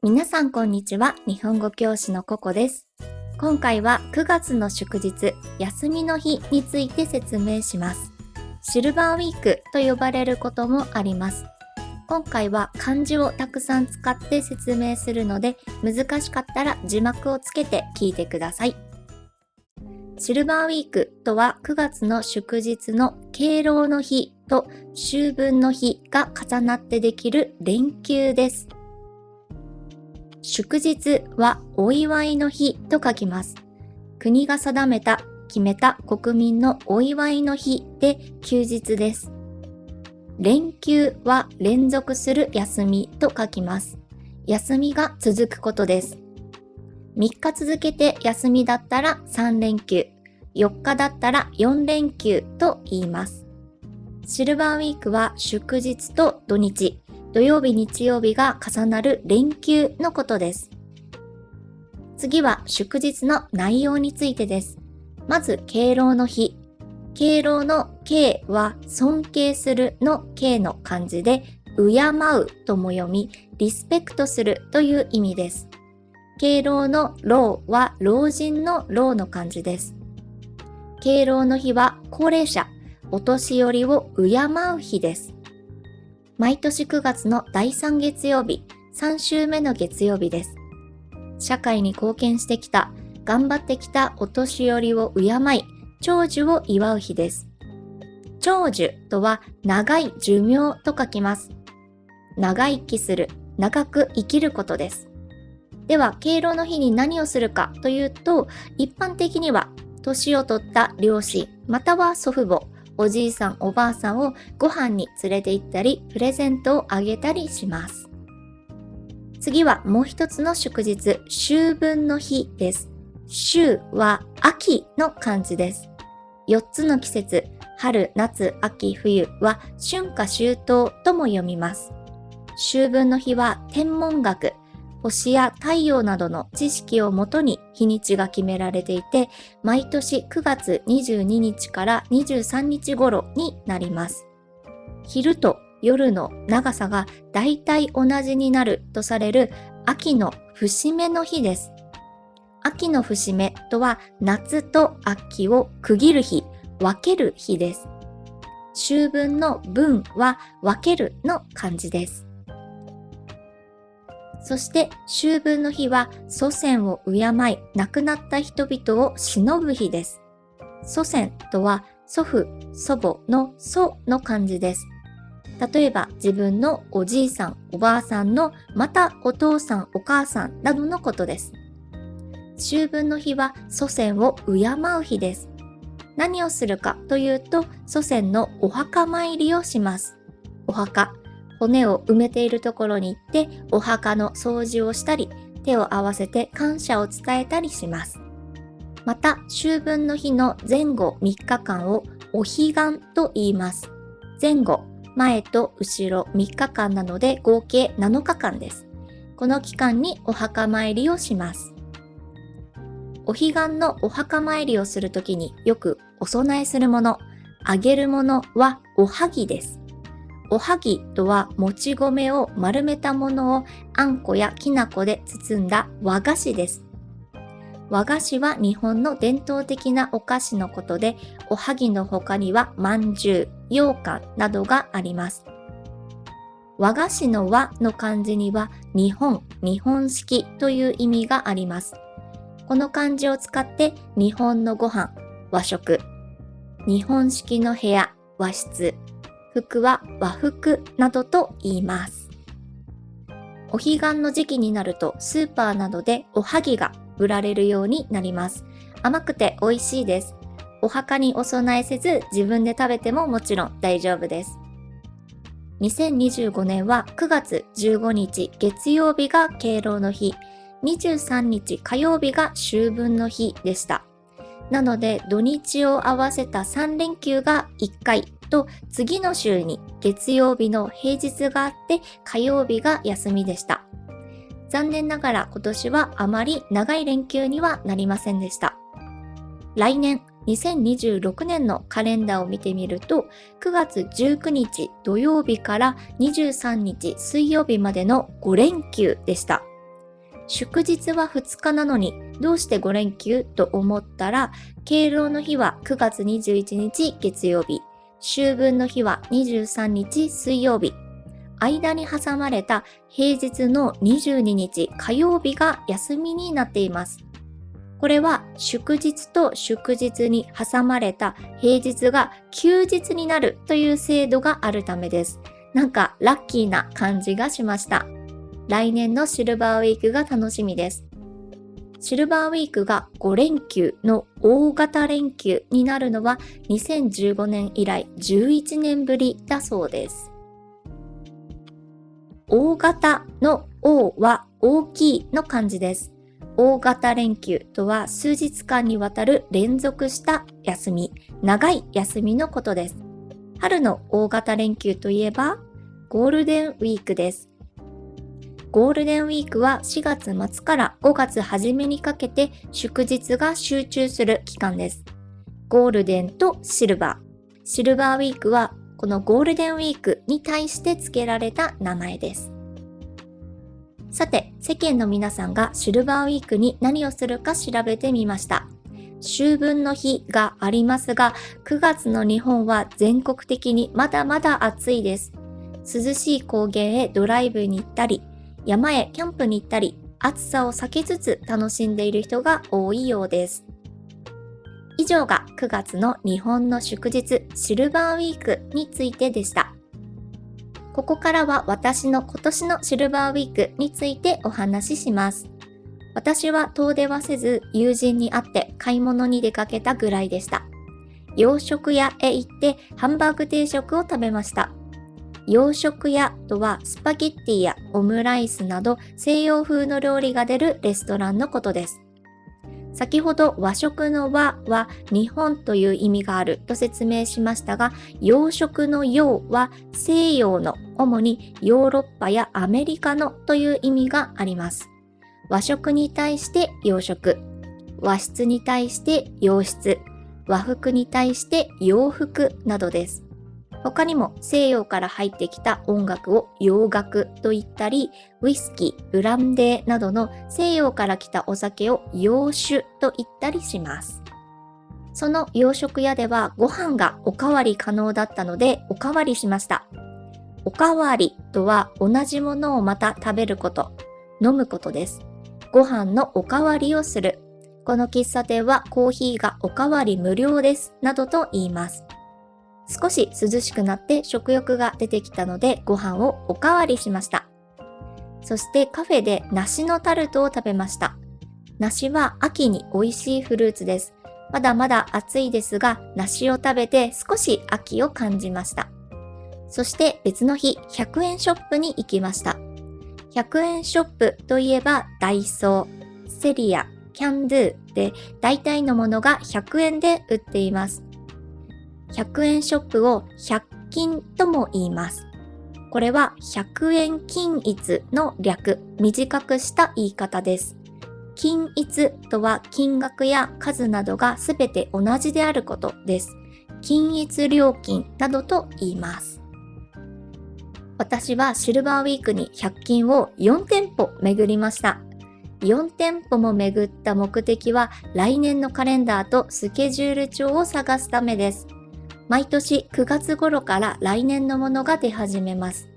皆さんこんにちは。日本語教師のココです。今回は9月の祝日、休みの日について説明します。シルバーウィークと呼ばれることもあります。今回は漢字をたくさん使って説明するので、難しかったら字幕をつけて聞いてください。シルバーウィークとは9月の祝日の敬老の日と秋分の日が重なってできる連休です。祝日はお祝いの日と書きます。国が決めた国民のお祝いの日で休日です。連休は連続する休みと書きます。休みが続くことです。3日続けて休みだったら3連休、4日だったら4連休と言います。シルバーウィークは祝日と土日、土曜日日曜日が重なる連休のことです。次は祝日の内容についてです。まず敬老の日。敬老の敬は尊敬するの敬の漢字で、敬うとも読み、リスペクトするという意味です。敬老の老は老人の老の漢字です。敬老の日は高齢者、お年寄りを敬う日です。毎年9月の第3月曜日、3週目の月曜日です。社会に貢献してきた、頑張ってきたお年寄りを敬い、長寿を祝う日です。長寿とは長い寿命と書きます。長生きする、長く生きることです。では、敬老の日に何をするかというと、一般的には年を取った両親、または祖父母、おじいさんおばあさんをご飯に連れて行ったり、プレゼントをあげたりします。次はもう一つの祝日、秋分の日です。秋は秋の漢字です。4つの季節、春、夏、秋、冬は春夏秋冬とも読みます。秋分の日は天文学、星や太陽などの知識をもとに日にちが決められていて、毎年9月22日から23日頃になります。昼と夜の長さがだいたい同じになるとされる秋の節目の日です。秋の節目とは夏と秋を区切る日、分ける日です。秋分の分は分けるの漢字です。そして秋分の日は祖先を敬い、亡くなった人々を偲ぶ日です。祖先とは祖父、祖母の祖の漢字です。例えば自分のおじいさん、おばあさんの、またお父さん、お母さんなどのことです。秋分の日は祖先を敬う日です。何をするかというと、祖先のお墓参りをします。お墓、骨を埋めているところに行ってお墓の掃除をしたり、手を合わせて感謝を伝えたりします。また秋分の日の前後3日間をお彼岸と言います。前後、前と後ろ3日間なので合計7日間です。この期間にお墓参りをします。お彼岸のお墓参りをするときによくお供えするもの、あげるものはおはぎです。おはぎとはもち米を丸めたものをあんこやきなこで包んだ和菓子です。和菓子は日本の伝統的なお菓子のことで、おはぎの他にはまんじゅう、羊羹などがあります。和菓子の和の漢字には日本、日本式という意味があります。この漢字を使って日本のご飯、和食、日本式の部屋、和室、服は和服などと言います。お彼岸の時期になるとスーパーなどでおはぎが売られるようになります。甘くて美味しいです。お墓にお供えせず自分で食べてももちろん大丈夫です。2025年は9月15日月曜日が敬老の日、23日火曜日が秋分の日でした。なので土日を合わせた3連休が1回と、次の週に月曜日の平日があって火曜日が休みでした。残念ながら今年はあまり長い連休にはなりませんでした。来年2026年のカレンダーを見てみると、9月19日土曜日から23日水曜日までの5連休でした。祝日は2日なのにどうして5連休と思ったら、敬老の日は9月21日月曜日、秋分の日は23日水曜日、間に挟まれた平日の22日火曜日が休みになっています。これは祝日と祝日に挟まれた平日が休日になるという制度があるためです。なんかラッキーな感じがしました。来年のシルバーウィークが楽しみです。シルバーウィークが5連休の大型連休になるのは2015年以来11年ぶりだそうです。大型の大は大きいの漢字です。大型連休とは数日間にわたる連続した休み、長い休みのことです。春の大型連休といえばゴールデンウィークです。ゴールデンウィークは4月末から5月初めにかけて祝日が集中する期間です。ゴールデンとシルバー。シルバーウィークはこのゴールデンウィークに対して付けられた名前です。さて、世間の皆さんがシルバーウィークに何をするか調べてみました。秋分の日がありますが、9月の日本は全国的にまだまだ暑いです。涼しい高原へドライブに行ったり、山へキャンプに行ったり、暑さを避けつつ楽しんでいる人が多いようです。以上が9月の日本の祝日シルバーウィークについてでした。ここからは私の今年のシルバーウィークについてお話しします。私は遠出はせず友人に会って買い物に出かけたぐらいでした。洋食屋へ行ってハンバーグ定食を食べました。洋食屋とはスパゲッティやオムライスなど西洋風の料理が出るレストランのことです。先ほど和食の和は日本という意味があると説明しましたが、洋食の洋は西洋の、主にヨーロッパやアメリカのという意味があります。和食に対して洋食、和室に対して洋室、和服に対して洋服などです。他にも西洋から入ってきた音楽を洋楽と言ったり、ウイスキー、ブランデーなどの西洋から来たお酒を洋酒と言ったりします。その洋食屋ではご飯がおかわり可能だったのでおかわりしました。おかわりとは同じものをまた食べること、飲むことです。ご飯のおかわりをする。この喫茶店はコーヒーがおかわり無料ですなどと言います。少し涼しくなって食欲が出てきたのでご飯をおかわりしました。そしてカフェで梨のタルトを食べました。梨は秋に美味しいフルーツです。まだまだ暑いですが、梨を食べて少し秋を感じました。そして別の日、100円ショップに行きました。100円ショップといえばダイソー、セリア、キャンドゥで大体のものが100円で売っています。100円ショップを100均とも言います。これは100円均一の略、短くした言い方です。均一とは金額や数などがすべて同じであることです。均一料金などと言います。私はシルバーウィークに100均を4店舗巡りました。4店舗も巡った目的は来年のカレンダーとスケジュール帳を探すためです。毎年9月頃から来年のものが出始めます。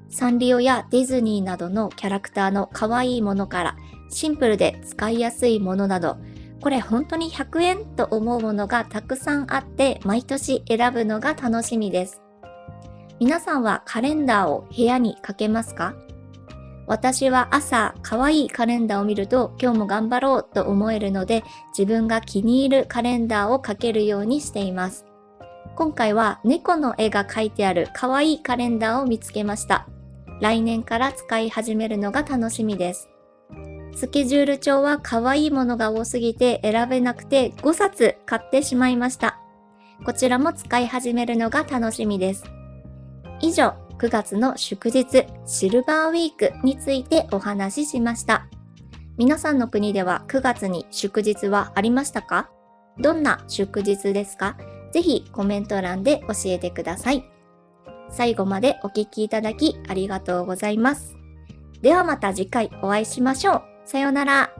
サンリオやディズニーなどのキャラクターの可愛いものからシンプルで使いやすいものなど、これ本当に100円と思うものがたくさんあって毎年選ぶのが楽しみです。皆さんはカレンダーを部屋にかけますか？私は朝可愛いカレンダーを見ると今日も頑張ろうと思えるので、自分が気に入るカレンダーをかけるようにしています。今回は猫の絵が描いてある可愛いカレンダーを見つけました。来年から使い始めるのが楽しみです。スケジュール帳は可愛いものが多すぎて選べなくて5冊買ってしまいました。こちらも使い始めるのが楽しみです。以上、9月の祝日シルバーウィークについてお話ししました。皆さんの国では9月に祝日はありましたか？どんな祝日ですか？ぜひコメント欄で教えてください。最後までお聞きいただきありがとうございます。ではまた次回お会いしましょう。さようなら。